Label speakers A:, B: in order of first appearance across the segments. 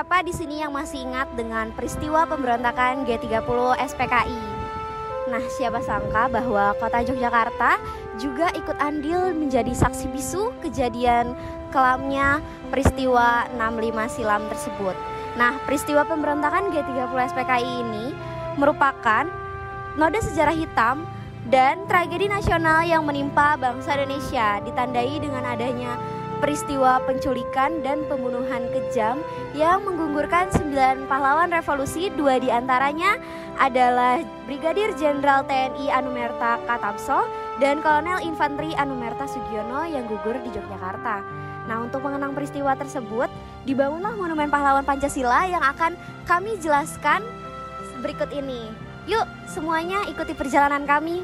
A: siapa di sini yang masih ingat dengan peristiwa pemberontakan G30 SPKI? Nah, siapa sangka bahwa kota Yogyakarta juga ikut andil menjadi saksi bisu kejadian kelamnya peristiwa 65 silam tersebut. Nah, peristiwa pemberontakan G30 SPKI ini merupakan noda sejarah hitam dan tragedi nasional yang menimpa bangsa Indonesia, ditandai dengan adanya peristiwa penculikan dan pembunuhan kejam yang menggugurkan 9 pahlawan revolusi. 2 diantaranya adalah Brigadir Jenderal TNI Anumerta Katamso dan Kolonel Infanteri Anumerta Sugiono yang gugur di Yogyakarta. Nah, untuk mengenang peristiwa tersebut, dibangunlah Monumen Pahlawan Pancasila yang akan kami jelaskan berikut ini. Yuk, semuanya ikuti perjalanan kami.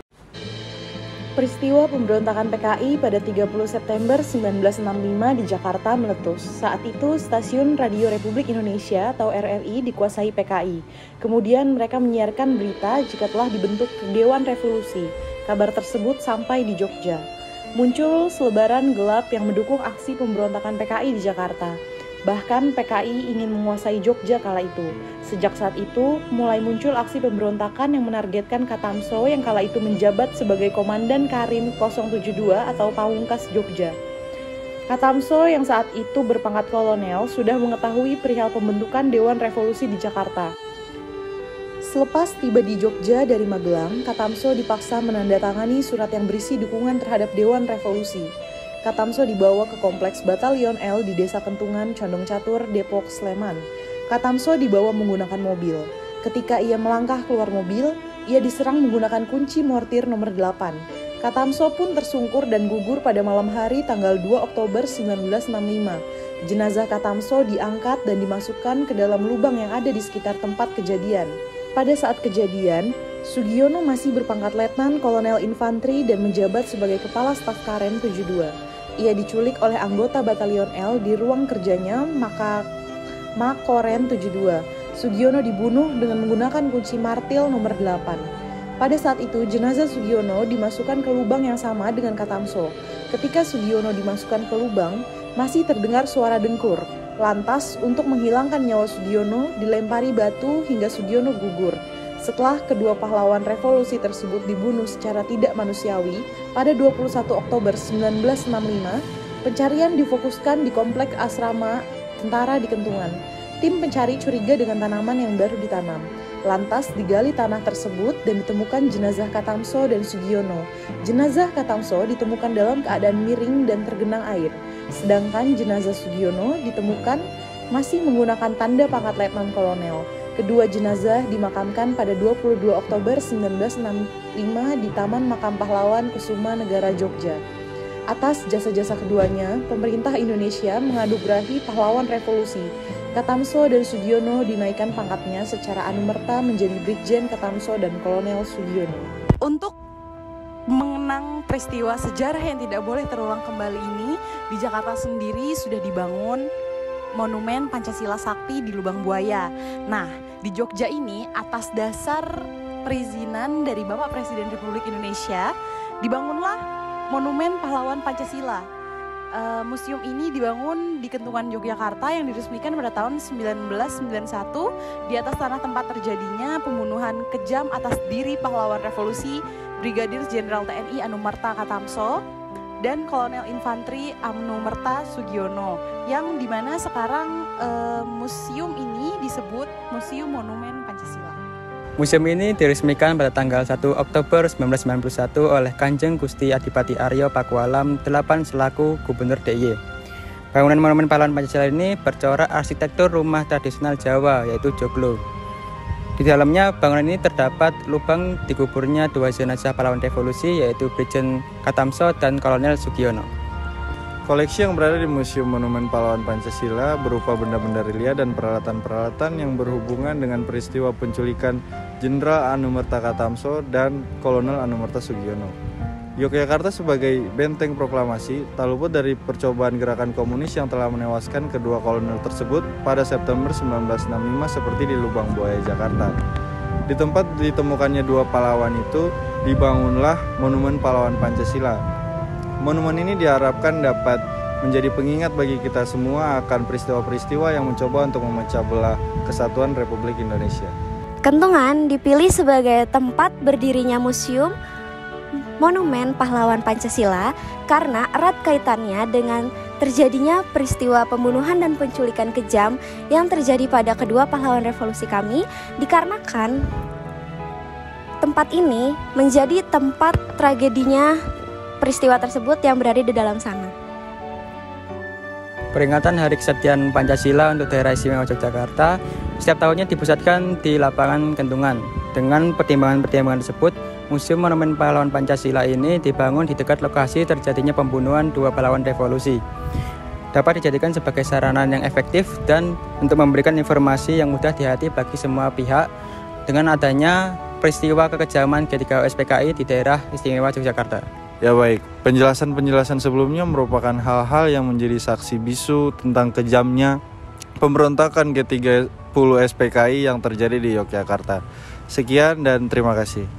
B: Peristiwa pemberontakan PKI pada 30 September 1965 di Jakarta meletus. Saat itu, Stasiun Radio Republik Indonesia atau RRI dikuasai PKI. Kemudian mereka menyiarkan berita jika telah dibentuk Dewan Revolusi. Kabar tersebut sampai di Jogja. Muncul selebaran gelap yang mendukung aksi pemberontakan PKI di Jakarta. Bahkan PKI ingin menguasai Jogja kala itu. Sejak saat itu, mulai muncul aksi pemberontakan yang menargetkan Katamso yang kala itu menjabat sebagai Komandan Karim 072 atau Pamungkas Jogja. Katamso yang saat itu berpangkat kolonel sudah mengetahui perihal pembentukan Dewan Revolusi di Jakarta. Selepas tiba di Jogja dari Magelang, Katamso dipaksa menandatangani surat yang berisi dukungan terhadap Dewan Revolusi. Katamso dibawa ke kompleks Batalion L di Desa Kentungan, Condong Catur, Depok, Sleman. Katamso dibawa menggunakan mobil. Ketika ia melangkah keluar mobil, ia diserang menggunakan kunci mortir nomor 8. Katamso pun tersungkur dan gugur pada malam hari tanggal 2 Oktober 1965. Jenazah Katamso diangkat dan dimasukkan ke dalam lubang yang ada di sekitar tempat kejadian. Pada saat kejadian, Sugiono masih berpangkat letnan kolonel infanteri dan menjabat sebagai kepala staf Karem 72. Ia diculik oleh anggota Batalion L di ruang kerjanya Makoren 72. Sugiono dibunuh dengan menggunakan kunci martil nomor 8. Pada saat itu, jenazah Sugiono dimasukkan ke lubang yang sama dengan Katamso. Ketika Sugiono dimasukkan ke lubang, masih terdengar suara dengkur. Lantas, untuk menghilangkan nyawa Sugiono, dilempari batu hingga Sugiono gugur. Setelah kedua pahlawan revolusi tersebut dibunuh secara tidak manusiawi, pada 21 Oktober 1965, pencarian difokuskan di kompleks asrama tentara di Kentungan. Tim pencari curiga dengan tanaman yang baru ditanam. Lantas digali tanah tersebut dan ditemukan jenazah Katamso dan Sugiono. Jenazah Katamso ditemukan dalam keadaan miring dan tergenang air. Sedangkan jenazah Sugiono ditemukan masih menggunakan tanda pangkat letnan kolonel. Kedua jenazah dimakamkan pada 22 Oktober 1965 di Taman Makam Pahlawan Kusuma Negara Jogja. Atas jasa-jasa keduanya, pemerintah Indonesia menganugerahi pahlawan revolusi. Katamso dan Sugiono dinaikkan pangkatnya secara anumerta menjadi Brigjen Katamso dan Kolonel Sugiono.
C: Untuk mengenang peristiwa sejarah yang tidak boleh terulang kembali ini, di Jakarta sendiri sudah dibangun Monumen Pancasila Sakti di Lubang Buaya. Nah, di Jogja ini atas dasar perizinan dari Bapak Presiden Republik Indonesia dibangunlah Monumen Pahlawan Pancasila. Museum ini dibangun di Kentungan, Yogyakarta yang diresmikan pada tahun 1991 di atas tanah tempat terjadinya pembunuhan kejam atas diri pahlawan revolusi Brigadir Jenderal TNI Anumerta Katamso dan Kolonel Infanteri Anumerta Sugiono, yang dimana sekarang museum ini disebut Museum Monumen Pancasila.
D: Museum ini diresmikan pada tanggal 1 Oktober 1991 oleh Kanjeng Gusti Adipati Aryo Pakualam 8 selaku Gubernur DIY. Bangunan Monumen Pahlawan Pancasila ini bercorak arsitektur rumah tradisional Jawa, yaitu joglo. Di dalamnya bangunan ini terdapat lubang dikuburnya 2 jenazah pahlawan revolusi, yaitu Brigjen Katamso dan Kolonel Sugiono.
E: Koleksi yang berada di Museum Monumen Pahlawan Pancasila berupa benda-benda relia dan peralatan-peralatan yang berhubungan dengan peristiwa penculikan Jenderal Anumerta Katamso dan Kolonel Anumerta Sugiono. Yogyakarta sebagai benteng proklamasi tak luput dari percobaan gerakan komunis yang telah menewaskan kedua kolonel tersebut pada September 1965 seperti di Lubang Buaya, Jakarta. Di tempat ditemukannya 2 pahlawan itu, dibangunlah Monumen Pahlawan Pancasila. Monumen ini diharapkan dapat menjadi pengingat bagi kita semua akan peristiwa-peristiwa yang mencoba untuk memecah belah kesatuan Republik Indonesia.
A: Kentungan dipilih sebagai tempat berdirinya Museum Monumen Pahlawan Pancasila karena erat kaitannya dengan terjadinya peristiwa pembunuhan dan penculikan kejam yang terjadi pada kedua pahlawan revolusi kami, dikarenakan tempat ini menjadi tempat tragedinya peristiwa tersebut yang berada di dalam sana.
D: Peringatan Hari Kesaktian Pancasila untuk daerah istimewa Yogyakarta setiap tahunnya dipusatkan di lapangan Kentungan. Dengan pertimbangan-pertimbangan tersebut, Museum Monumen Pahlawan Pancasila ini dibangun di dekat lokasi terjadinya pembunuhan dua pahlawan revolusi. Dapat dijadikan sebagai sarana yang efektif dan untuk memberikan informasi yang mudah dihayati bagi semua pihak dengan adanya peristiwa kekejaman G30 SPKI di daerah istimewa Yogyakarta.
E: Ya baik, penjelasan-penjelasan sebelumnya merupakan hal-hal yang menjadi saksi bisu tentang kejamnya pemberontakan G30 SPKI yang terjadi di Yogyakarta. Sekian dan terima kasih.